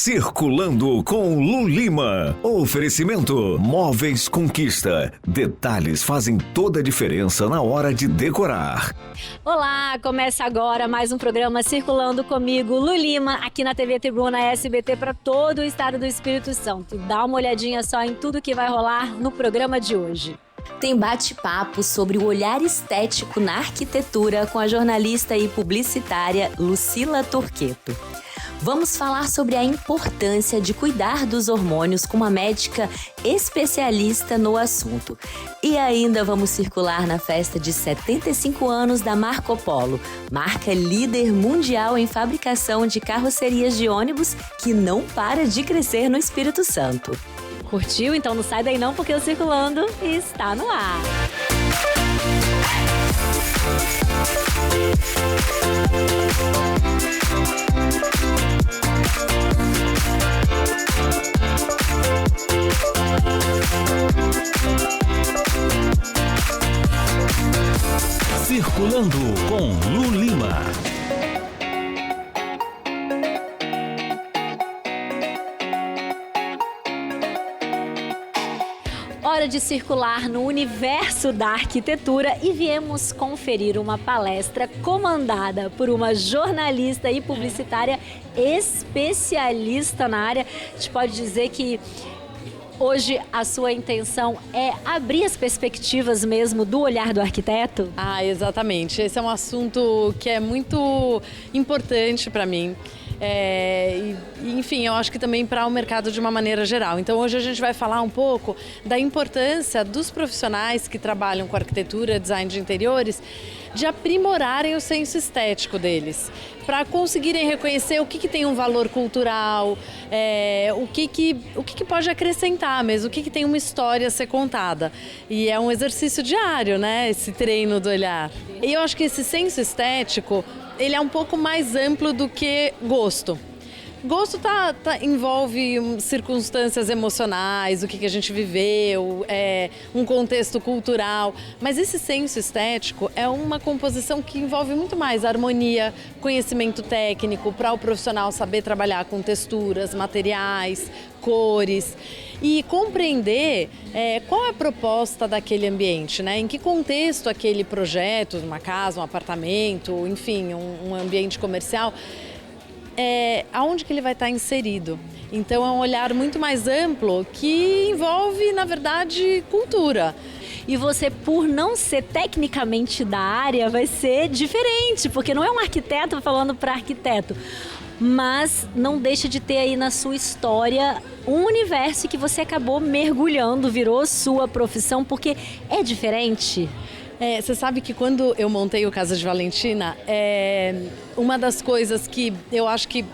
Circulando com Lu Lima. Oferecimento Móveis Conquista. Detalhes fazem toda a diferença na hora de decorar. Olá, começa agora mais um programa Circulando comigo, Lu Lima, aqui na TV Tribuna SBT para todo o estado do Espírito Santo. Dá uma olhadinha só em tudo que vai rolar no programa de hoje. Tem bate-papo sobre o olhar estético na arquitetura com a jornalista e publicitária Lucila Turqueto. Vamos falar sobre a importância de cuidar dos hormônios com uma médica especialista no assunto. E ainda vamos circular na festa de 75 anos da Marco Polo, marca líder mundial em fabricação de carrocerias de ônibus que não para de crescer no Espírito Santo. Curtiu? Então não sai daí não, porque o Circulando está no ar. Circulando com Lu Lima. Hora de circular no universo da arquitetura e viemos conferir uma palestra comandada por uma jornalista e publicitária especialista na área. A gente pode dizer que hoje a sua intenção é abrir as perspectivas mesmo do olhar do arquiteto? Exatamente. Esse é um assunto que é muito importante para mim. Enfim, eu acho que também para o mercado de uma maneira geral. Então hoje a gente vai falar um pouco da importância dos profissionais que trabalham com arquitetura, design de interiores, de aprimorarem o senso estético deles, para conseguirem reconhecer o que tem um valor cultural, o que pode acrescentar mesmo, o que tem uma história a ser contada. E é um exercício diário, né, esse treino do olhar. E eu acho que esse senso estético, ele é um pouco mais amplo do que gosto. Gosto envolve circunstâncias emocionais, o que a gente viveu, um contexto cultural. Mas esse senso estético é uma composição que envolve muito mais harmonia, conhecimento técnico, para o profissional saber trabalhar com texturas, materiais, cores e compreender qual é a proposta daquele ambiente, né? Em que contexto aquele projeto, uma casa, um apartamento, enfim, um ambiente comercial, aonde que ele vai estar inserido. Então é um olhar muito mais amplo que envolve, na verdade, cultura. E você, por não ser tecnicamente da área, vai ser diferente, porque não é um arquiteto falando para arquiteto, mas não deixa de ter aí na sua história um universo que você acabou mergulhando, virou sua profissão, porque é diferente. Você sabe que quando eu montei o Casa de Valentina, uma das coisas que eu acho que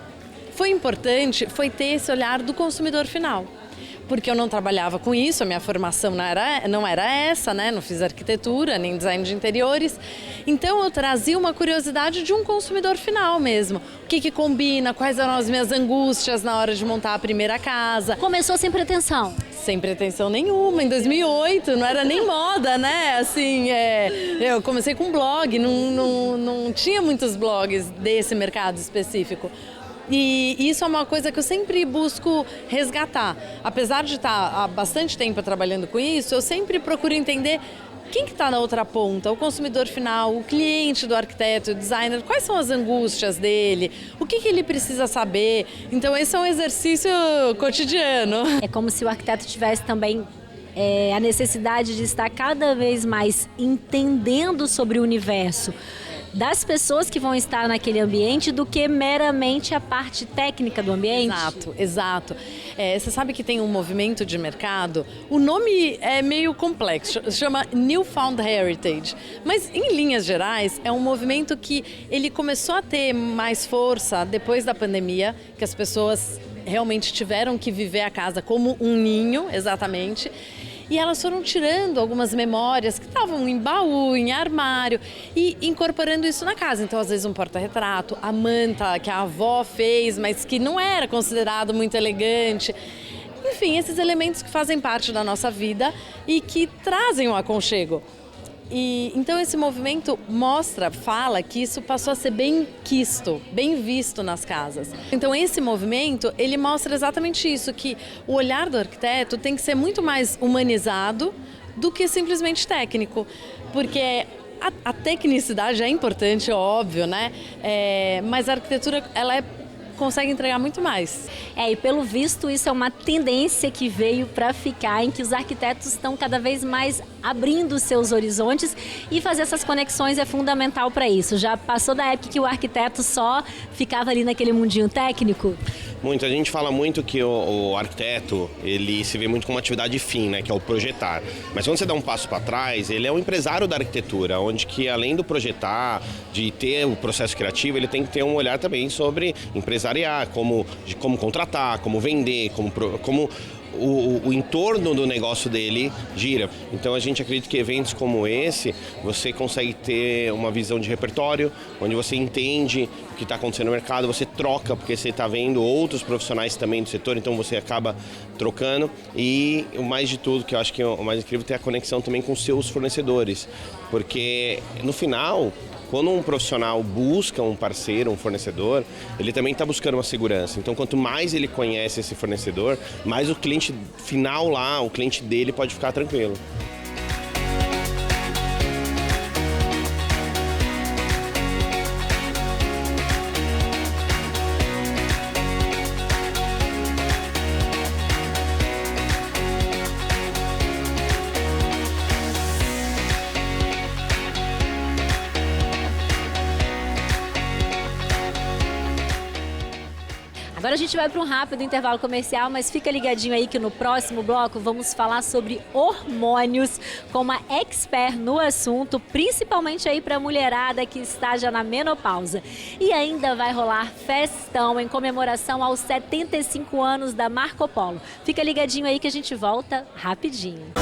foi importante foi ter esse olhar do consumidor final. Porque eu não trabalhava com isso, a minha formação não era essa, né? Não fiz arquitetura, nem design de interiores. Então eu trazia uma curiosidade de um consumidor final mesmo. O que combina, quais eram as minhas angústias na hora de montar a primeira casa. Começou sem pretensão? Sem pretensão nenhuma, em 2008, não era nem moda, né? Assim, eu comecei com um blog, não tinha muitos blogs desse mercado específico. E isso é uma coisa que eu sempre busco resgatar. Apesar de estar há bastante tempo trabalhando com isso, eu sempre procuro entender quem que está na outra ponta, o consumidor final, o cliente do arquiteto, o designer, quais são as angústias dele, o que ele precisa saber. Então esse é um exercício cotidiano. É como se o arquiteto tivesse também a necessidade de estar cada vez mais entendendo sobre o universo das pessoas que vão estar naquele ambiente do que meramente a parte técnica do ambiente. Exato. Você sabe que tem um movimento de mercado, o nome é meio complexo, chama Newfound Heritage, mas em linhas gerais é um movimento que ele começou a ter mais força depois da pandemia, que as pessoas realmente tiveram que viver a casa como um ninho, exatamente. E elas foram tirando algumas memórias que estavam em baú, em armário e incorporando isso na casa. Então, às vezes, um porta-retrato, a manta que a avó fez, mas que não era considerado muito elegante. Enfim, esses elementos que fazem parte da nossa vida e que trazem um aconchego. E então esse movimento fala que isso passou a ser bem quisto, bem visto nas casas. Então esse movimento, ele mostra exatamente isso, que o olhar do arquiteto tem que ser muito mais humanizado do que simplesmente técnico, porque a tecnicidade é importante, óbvio, né? Mas a arquitetura, ela consegue entregar muito mais. E pelo visto isso é uma tendência que veio para ficar, em que os arquitetos estão cada vez mais abrindo seus horizontes, e fazer essas conexões é fundamental para isso. Já passou da época que o arquiteto só ficava ali naquele mundinho técnico? Muito, a gente fala muito que o arquiteto, ele se vê muito como uma atividade fim, né, que é o projetar. Mas quando você dá um passo para trás, ele é um empresário da arquitetura, onde que além do projetar, de ter o processo criativo, ele tem que ter um olhar também sobre empresariar, como contratar, como vender, como o entorno do negócio dele gira. Então a gente acredita que eventos como esse, você consegue ter uma visão de repertório, onde você entende o que está acontecendo no mercado, você troca, porque você está vendo outros profissionais também do setor, então você acaba trocando. E o mais de tudo, que eu acho que é o mais incrível, é ter a conexão também com seus fornecedores, porque no final, quando um profissional busca um parceiro, um fornecedor, ele também está buscando uma segurança. Então, quanto mais ele conhece esse fornecedor, mais o cliente final lá, o cliente dele pode ficar tranquilo. Agora a gente vai para um rápido intervalo comercial, mas fica ligadinho aí que no próximo bloco vamos falar sobre hormônios com uma expert no assunto, principalmente aí para a mulherada que está já na menopausa. E ainda vai rolar festão em comemoração aos 75 anos da Marco Polo. Fica ligadinho aí que a gente volta rapidinho.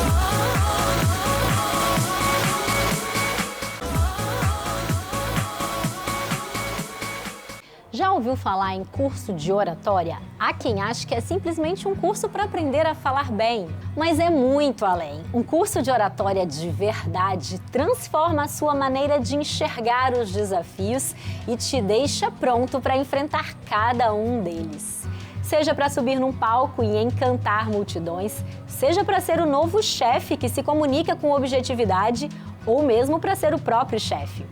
Já ouviu falar em curso de oratória? Há quem ache que é simplesmente um curso para aprender a falar bem, mas é muito além. Um curso de oratória de verdade transforma a sua maneira de enxergar os desafios e te deixa pronto para enfrentar cada um deles. Seja para subir num palco e encantar multidões, seja para ser o novo chefe que se comunica com objetividade, ou mesmo para ser o próprio chefe.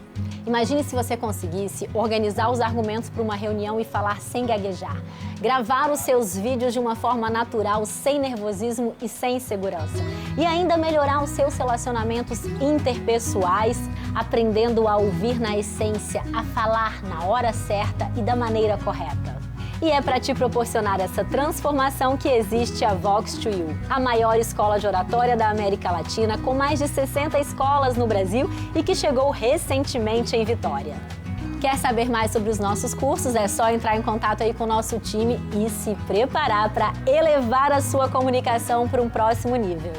Imagine se você conseguisse organizar os argumentos para uma reunião e falar sem gaguejar. Gravar os seus vídeos de uma forma natural, sem nervosismo e sem insegurança. E ainda melhorar os seus relacionamentos interpessoais, aprendendo a ouvir na essência, a falar na hora certa e da maneira correta. E é para te proporcionar essa transformação que existe a Vox2U, a maior escola de oratória da América Latina, com mais de 60 escolas no Brasil e que chegou recentemente em Vitória. Quer saber mais sobre os nossos cursos? É só entrar em contato aí com o nosso time e se preparar para elevar a sua comunicação para um próximo nível.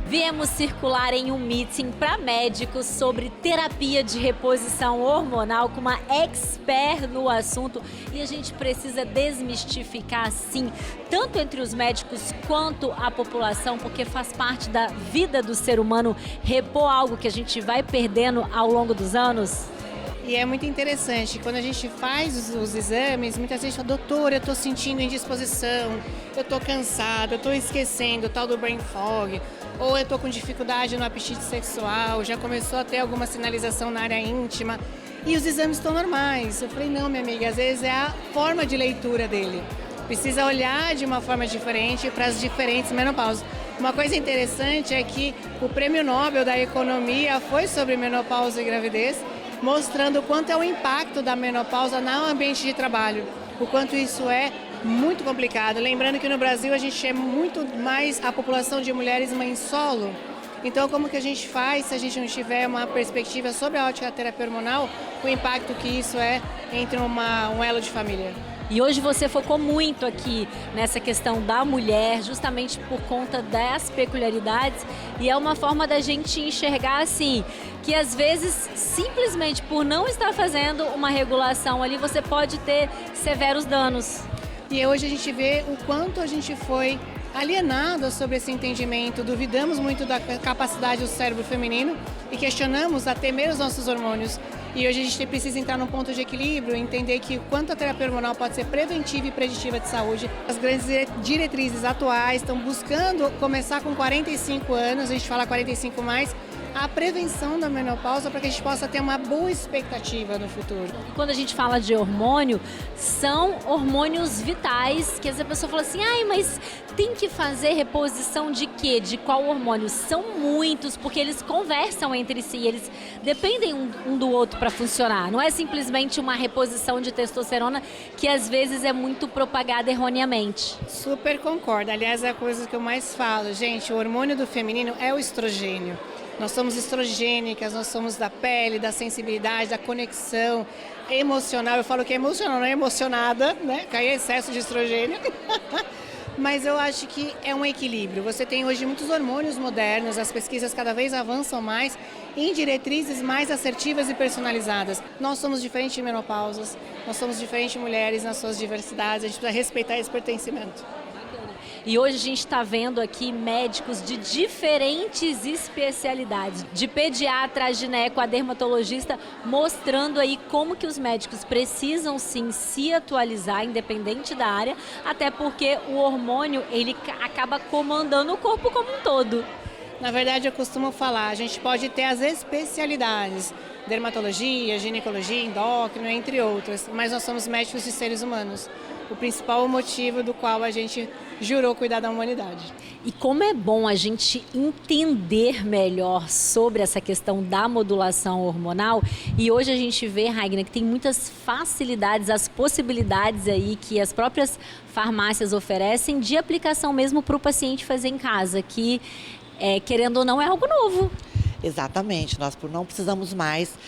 Viemos circular em um meeting para médicos sobre terapia de reposição hormonal com uma expert no assunto, e a gente precisa desmistificar, sim, tanto entre os médicos quanto a população, porque faz parte da vida do ser humano repor algo que a gente vai perdendo ao longo dos anos. E é muito interessante, quando a gente faz os exames, muitas vezes fala, doutor, eu estou sentindo indisposição, eu estou cansado, eu estou esquecendo o tal do brain fog, ou eu estou com dificuldade no apetite sexual, já começou a ter alguma sinalização na área íntima, e os exames estão normais. Eu falei, não, minha amiga, às vezes é a forma de leitura dele. Precisa olhar de uma forma diferente para as diferentes menopausas. Uma coisa interessante é que o Prêmio Nobel da Economia foi sobre menopausa e gravidez, mostrando o quanto é o impacto da menopausa no ambiente de trabalho, o quanto isso é muito complicado. Lembrando que no Brasil a gente é muito mais a população de mulheres mães solo, então como que a gente faz se a gente não tiver uma perspectiva sobre a ótica da terapia hormonal, o impacto que isso é entre um elo de família? E hoje você focou muito aqui nessa questão da mulher, justamente por conta das peculiaridades, e é uma forma da gente enxergar assim, que às vezes, simplesmente por não estar fazendo uma regulação ali, você pode ter severos danos. E hoje a gente vê o quanto a gente foi alienada sobre esse entendimento, duvidamos muito da capacidade do cérebro feminino e questionamos até mesmo os nossos hormônios. E hoje a gente precisa entrar num ponto de equilíbrio, entender que o quanto a terapia hormonal pode ser preventiva e preditiva de saúde. As grandes diretrizes atuais estão buscando começar com 45 anos, a gente fala 45 mais, a prevenção da menopausa para que a gente possa ter uma boa expectativa no futuro. Quando a gente fala de hormônio, são hormônios vitais, que às vezes a pessoa fala assim, ai, mas tem que fazer reposição de quê? De qual hormônio? São muitos, porque eles conversam entre si, eles dependem um do outro para funcionar. Não é simplesmente uma reposição de testosterona que às vezes é muito propagada erroneamente. Super concordo. Aliás, é a coisa que eu mais falo. Gente, o hormônio do feminino é o estrogênio. Nós somos estrogênicas, nós somos da pele, da sensibilidade, da conexão emocional. Eu falo que é emocional, não é emocionada, né? Cai excesso de estrogênio. Mas eu acho que é um equilíbrio. Você tem hoje muitos hormônios modernos, as pesquisas cada vez avançam mais em diretrizes mais assertivas e personalizadas. Nós somos diferentes de menopausas, nós somos diferentes de mulheres nas suas diversidades, a gente precisa respeitar esse pertencimento. E hoje a gente está vendo aqui médicos de diferentes especialidades, de pediatra a gineco, a dermatologista, mostrando aí como que os médicos precisam sim se atualizar, independente da área, até porque o hormônio ele acaba comandando o corpo como um todo. Na verdade, eu costumo falar, a gente pode ter as especialidades, dermatologia, ginecologia, endócrino, entre outras, mas nós somos médicos de seres humanos. O principal motivo do qual a gente jurou cuidar da humanidade. E como é bom a gente entender melhor sobre essa questão da modulação hormonal. E hoje a gente vê, Ragnar, que tem muitas facilidades, as possibilidades aí que as próprias farmácias oferecem de aplicação mesmo para o paciente fazer em casa, que querendo ou não é algo novo. Exatamente, nós não precisamos mais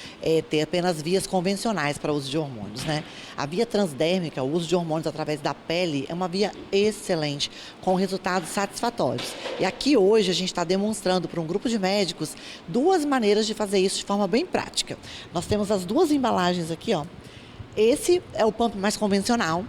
ter apenas vias convencionais para o uso de hormônios, né? A via transdérmica, o uso de hormônios através da pele, é uma via excelente, com resultados satisfatórios. E aqui hoje a gente está demonstrando para um grupo de médicos 2 maneiras de fazer isso de forma bem prática. Nós temos as 2 embalagens aqui, ó. Esse é o pump mais convencional,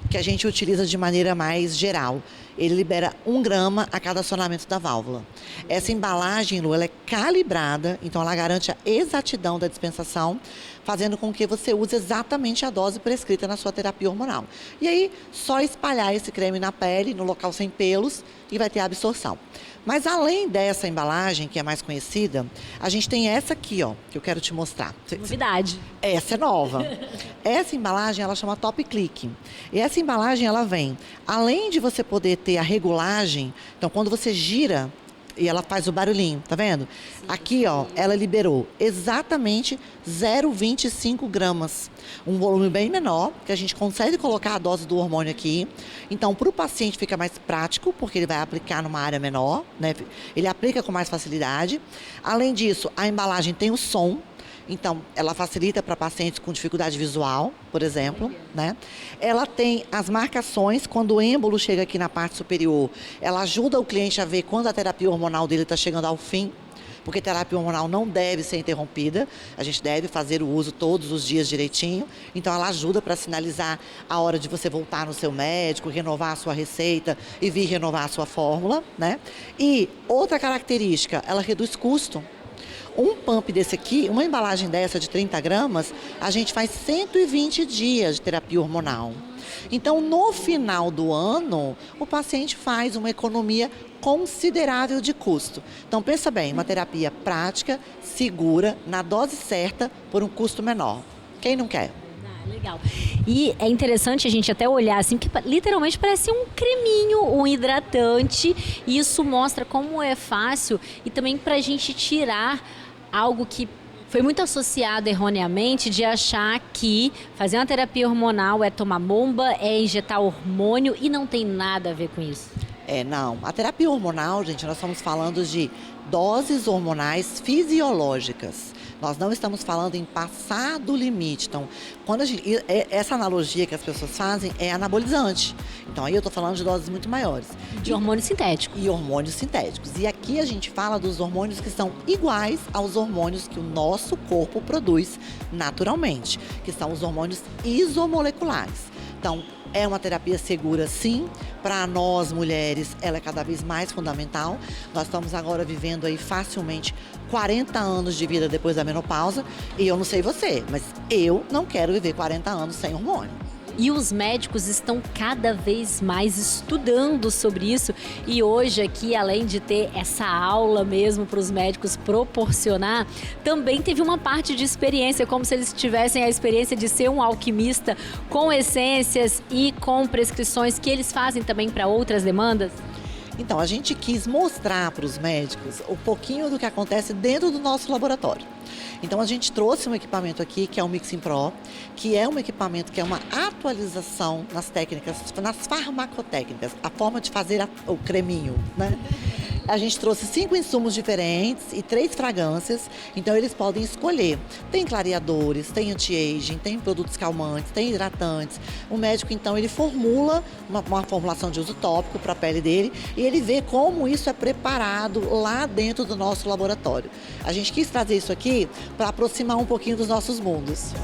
que a gente utiliza de maneira mais geral. Ele libera 1 grama a cada acionamento da válvula. Essa embalagem, Lu, ela é calibrada, então ela garante a exatidão da dispensação, fazendo com que você use exatamente a dose prescrita na sua terapia hormonal. E aí, só espalhar esse creme na pele, no local sem pelos, e vai ter a absorção. Mas além dessa embalagem, que é mais conhecida, a gente tem essa aqui, ó, que eu quero te mostrar. Novidade. Essa é nova. Essa embalagem, ela chama Top Click. E essa embalagem, ela vem, além de você poder ter a regulagem, então quando você gira, e ela faz o barulhinho, tá vendo? Sim. Aqui, ó, ela liberou exatamente 0,25 gramas. Um volume bem menor, que a gente consegue colocar a dose do hormônio aqui. Então, para o paciente fica mais prático, porque ele vai aplicar numa área menor, né? Ele aplica com mais facilidade. Além disso, a embalagem tem o som. Então, ela facilita para pacientes com dificuldade visual, por exemplo, né? Ela tem as marcações, quando o êmbolo chega aqui na parte superior, ela ajuda o cliente a ver quando a terapia hormonal dele está chegando ao fim, porque terapia hormonal não deve ser interrompida, a gente deve fazer o uso todos os dias direitinho, então ela ajuda para sinalizar a hora de você voltar no seu médico, renovar a sua receita e vir renovar a sua fórmula, né? E outra característica, ela reduz custo. Um pump desse aqui, uma embalagem dessa de 30 gramas, a gente faz 120 dias de terapia hormonal. Então, no final do ano, o paciente faz uma economia considerável de custo. Então, pensa bem, uma terapia prática, segura, na dose certa, por um custo menor. Quem não quer? Legal. E é interessante a gente até olhar assim, que literalmente parece um creminho, um hidratante, e isso mostra como é fácil e também para a gente tirar algo que foi muito associado erroneamente de achar que fazer uma terapia hormonal é tomar bomba, é injetar hormônio, e não tem nada a ver com isso. Não. A terapia hormonal, gente, nós estamos falando de doses hormonais fisiológicas. Nós não estamos falando em passar do limite. Então, essa analogia que as pessoas fazem é anabolizante. Então, aí eu estou falando de doses muito maiores. De hormônio sintético. E hormônios sintéticos. E aqui a gente fala dos hormônios que são iguais aos hormônios que o nosso corpo produz naturalmente, que são os hormônios isomoleculares. Então, é uma terapia segura, sim. Para nós, mulheres, ela é cada vez mais fundamental. Nós estamos agora vivendo aí facilmente 40 anos de vida depois da menopausa. E eu não sei você, mas eu não quero viver 40 anos sem hormônio. E os médicos estão cada vez mais estudando sobre isso. E hoje aqui, além de ter essa aula mesmo para os médicos proporcionar, também teve uma parte de experiência, como se eles tivessem a experiência de ser um alquimista com essências e com prescrições que eles fazem também para outras demandas. Então, a gente quis mostrar para os médicos um pouquinho do que acontece dentro do nosso laboratório. Então, a gente trouxe um equipamento aqui, que é o Mixing Pro, que é um equipamento que é uma atualização nas técnicas, nas farmacotécnicas, a forma de fazer o creminho, né? A gente trouxe 5 insumos diferentes e 3 fragrâncias, então eles podem escolher. Tem clareadores, tem anti-aging, tem produtos calmantes, tem hidratantes. O médico, então, ele formula uma formulação de uso tópico para a pele dele e ele vê como isso é preparado lá dentro do nosso laboratório. A gente quis trazer isso aqui para aproximar um pouquinho dos nossos mundos.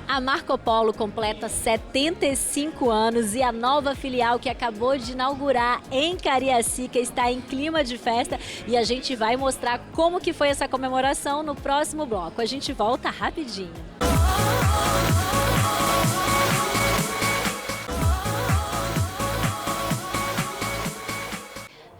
A Marco Polo completa 75 anos e a nova filial que acabou de inaugurar em Cariacica está em clima de festa e a gente vai mostrar como que foi essa comemoração no próximo bloco. A gente volta rapidinho.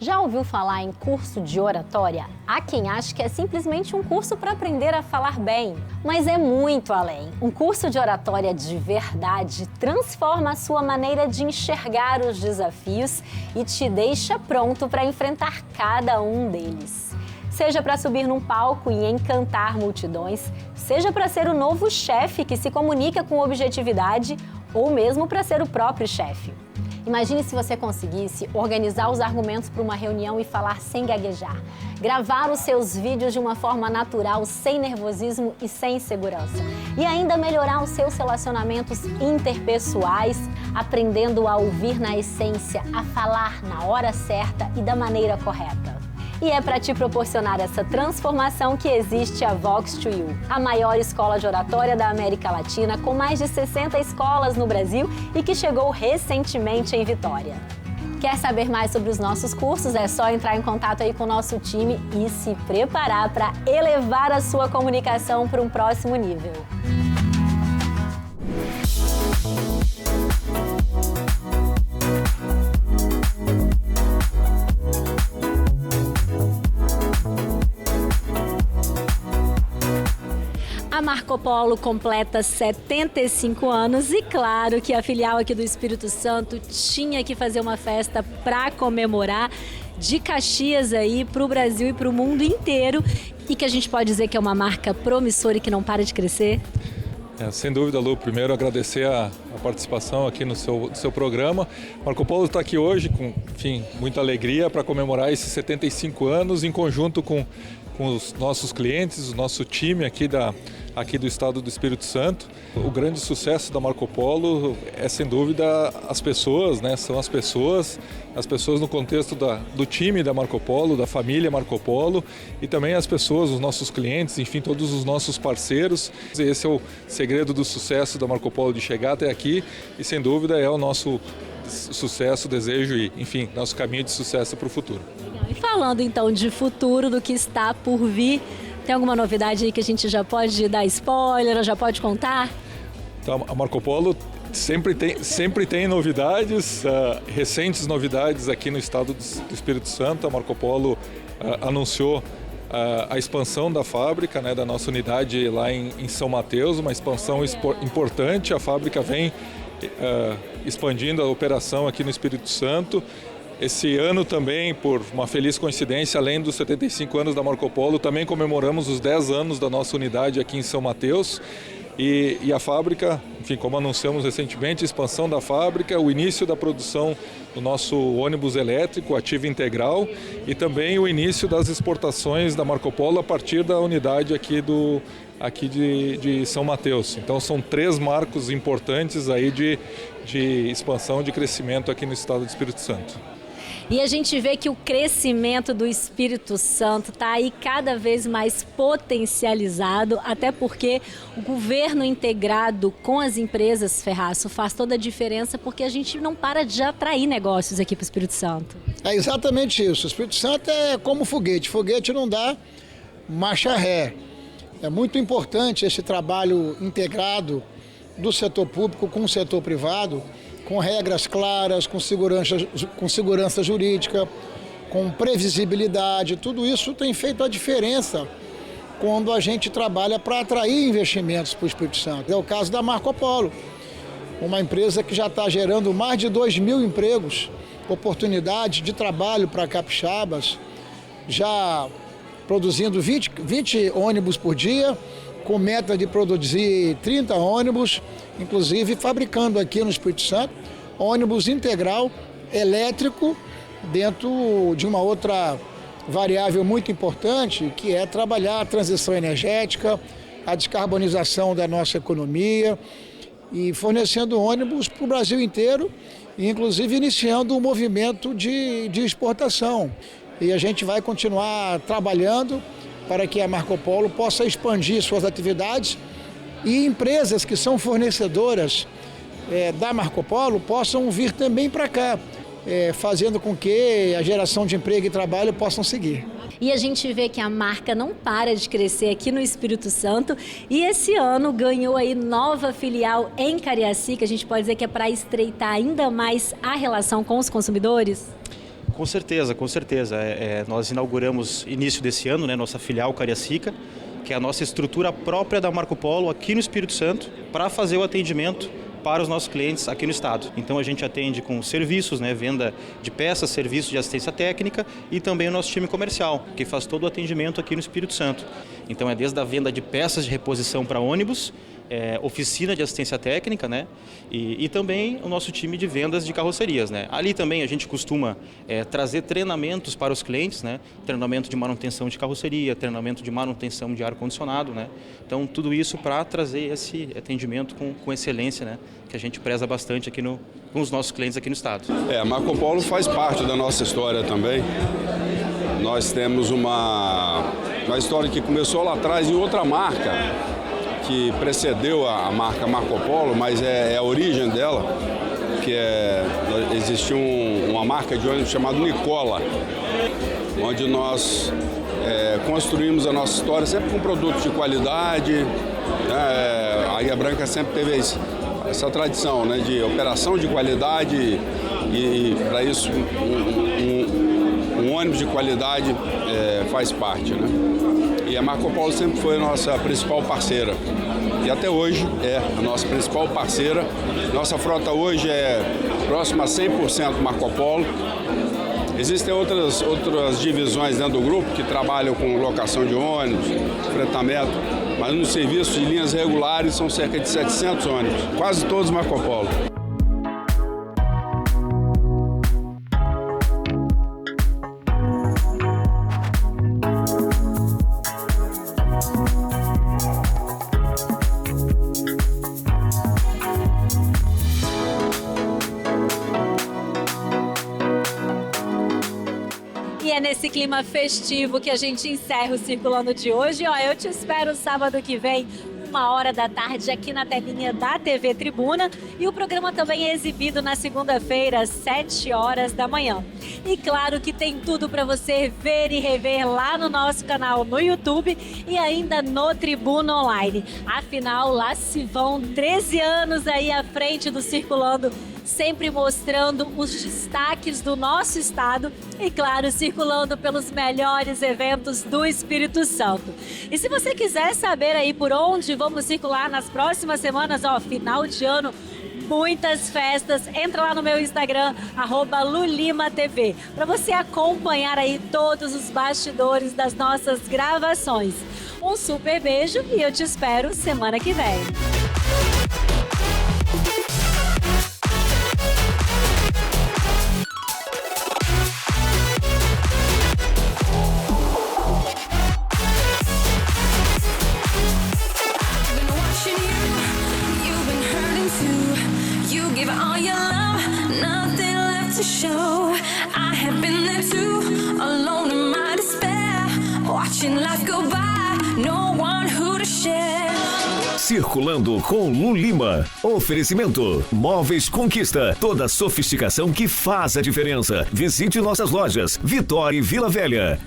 Já ouviu falar em curso de oratória? Há quem ache que é simplesmente um curso para aprender a falar bem, mas é muito além. Um curso de oratória de verdade transforma a sua maneira de enxergar os desafios e te deixa pronto para enfrentar cada um deles. Seja para subir num palco e encantar multidões, seja para ser o novo chefe que se comunica com objetividade ou mesmo para ser o próprio chefe. Imagine se você conseguisse organizar os argumentos para uma reunião e falar sem gaguejar. Gravar os seus vídeos de uma forma natural, sem nervosismo e sem insegurança. E ainda melhorar os seus relacionamentos interpessoais, aprendendo a ouvir na essência, a falar na hora certa e da maneira correta. E é para te proporcionar essa transformação que existe a Vox2U, a maior escola de oratória da América Latina, com mais de 60 escolas no Brasil e que chegou recentemente em Vitória. Quer saber mais sobre os nossos cursos? É só entrar em contato aí com o nosso time e se preparar para elevar a sua comunicação para um próximo nível. A Marco Polo completa 75 anos e claro que a filial aqui do Espírito Santo tinha que fazer uma festa para comemorar, de Caxias aí para o Brasil e para o mundo inteiro, e que a gente pode dizer que é uma marca promissora e que não para de crescer. Sem dúvida, Lu. Primeiro, agradecer a participação aqui no seu programa. Marco Polo está aqui hoje com, muita alegria para comemorar esses 75 anos em conjunto com os nossos clientes, o nosso time aqui do estado do Espírito Santo. O grande sucesso da Marco Polo é, sem dúvida, as pessoas, né? São as pessoas no contexto do time da Marco Polo, da família Marco Polo, e também as pessoas, os nossos clientes, enfim, todos os nossos parceiros. Esse é o segredo do sucesso da Marco Polo, de chegar até aqui, e sem dúvida é o nosso sucesso, desejo e, enfim, nosso caminho de sucesso para o futuro. E falando então de futuro, do que está por vir, tem alguma novidade aí que a gente já pode dar spoiler, ou já pode contar? Então, a Marco Polo sempre tem novidades, recentes novidades aqui no estado do Espírito Santo. A Marco Polo anunciou a expansão da fábrica, né, da nossa unidade lá em São Mateus, uma expansão importante. A fábrica vem expandindo a operação aqui no Espírito Santo. Esse ano também, por uma feliz coincidência, além dos 75 anos da Marco Polo, também comemoramos os 10 anos da nossa unidade aqui em São Mateus. E a fábrica, enfim, como anunciamos recentemente, a expansão da fábrica, o início da produção do nosso ônibus elétrico, ativo integral, e também o início das exportações da Marco Polo a partir da unidade aqui de São Mateus. Então são 3 marcos importantes aí de expansão, de crescimento aqui no estado do Espírito Santo. E a gente vê que o crescimento do Espírito Santo está aí cada vez mais potencializado, até porque o governo integrado com as empresas, Ferraço, faz toda a diferença, porque a gente não para de atrair negócios aqui para o Espírito Santo. É exatamente isso. O Espírito Santo é como foguete. Foguete não dá marcha ré. É muito importante esse trabalho integrado do setor público com o setor privado, com regras claras, com segurança jurídica, com previsibilidade. Tudo isso tem feito a diferença quando a gente trabalha para atrair investimentos para o Espírito Santo. É o caso da Marco Polo, uma empresa que já está gerando mais de 2.000 empregos, oportunidades de trabalho para capixabas, já produzindo 20 ônibus por dia, com meta de produzir 30 ônibus, inclusive fabricando aqui no Espírito Santo ônibus integral elétrico dentro de uma outra variável muito importante, que é trabalhar a transição energética, a descarbonização da nossa economia e fornecendo ônibus para o Brasil inteiro, e inclusive iniciando um movimento de exportação. E a gente vai continuar trabalhando para que a Marco Polo possa expandir suas atividades e empresas que são fornecedoras da Marco Polo possam vir também para cá, fazendo com que a geração de emprego e trabalho possam seguir. E a gente vê que a marca não para de crescer aqui no Espírito Santo, e esse ano ganhou aí nova filial em Cariacica. A gente pode dizer que é para estreitar ainda mais a relação com os consumidores? Com certeza, com certeza. Nós inauguramos início desse ano, né, nossa filial Cariacica, que é a nossa estrutura própria da Marco Polo aqui no Espírito Santo, para fazer o atendimento para os nossos clientes aqui no estado. Então a gente atende com serviços, né, venda de peças, serviços de assistência técnica, e também o nosso time comercial, que faz todo o atendimento aqui no Espírito Santo. Então é desde a venda de peças de reposição para ônibus, oficina de assistência técnica, né? E também o nosso time de vendas de carrocerias, né? Ali também a gente costuma trazer treinamentos para os clientes, né? Treinamento de manutenção de carroceria, treinamento de manutenção de ar-condicionado, né? Então tudo isso para trazer esse atendimento com excelência, né? Que a gente preza bastante aqui com os nossos clientes aqui no estado. A Marco Polo faz parte da nossa história também. Nós temos uma história que começou lá atrás em outra marca, que precedeu a marca Marco Polo, mas é a origem dela, que existiu uma marca de ônibus chamada Nicola, onde nós construímos a nossa história sempre com produtos de qualidade, né? A Águia Branca sempre teve essa tradição, né, de operação de qualidade, e para isso um ônibus de qualidade faz parte, né? E a Marco Polo sempre foi a nossa principal parceira. E até hoje é a nossa principal parceira. Nossa frota hoje é próxima a 100% Marco Polo. Existem outras divisões dentro do grupo que trabalham com locação de ônibus, fretamento, mas no serviço de linhas regulares são cerca de 700 ônibus, quase todos Marco Polo. Nesse clima festivo que a gente encerra o Circulando de hoje. Eu te espero sábado que vem, 1h da tarde, aqui na telinha da TV Tribuna. E o programa também é exibido na segunda-feira, às 7h da manhã. E claro que tem tudo para você ver e rever lá no nosso canal no YouTube e ainda no Tribuna Online. Afinal, lá se vão 13 anos aí à frente do Circulando, sempre mostrando os destaques do nosso estado e, claro, circulando pelos melhores eventos do Espírito Santo. E se você quiser saber aí por onde vamos circular nas próximas semanas, final de ano, muitas festas, entra lá no meu Instagram, @lulimatv, para você acompanhar aí todos os bastidores das nossas gravações. Um Um super beijo e eu te espero semana que vem. Show. I have been there too, alone in my despair, watching life go by, no one who to share. Circulando com Lu Lima. Oferecimento Móveis Conquista. Toda a sofisticação que faz a diferença. Visite nossas lojas Vitória e Vila Velha.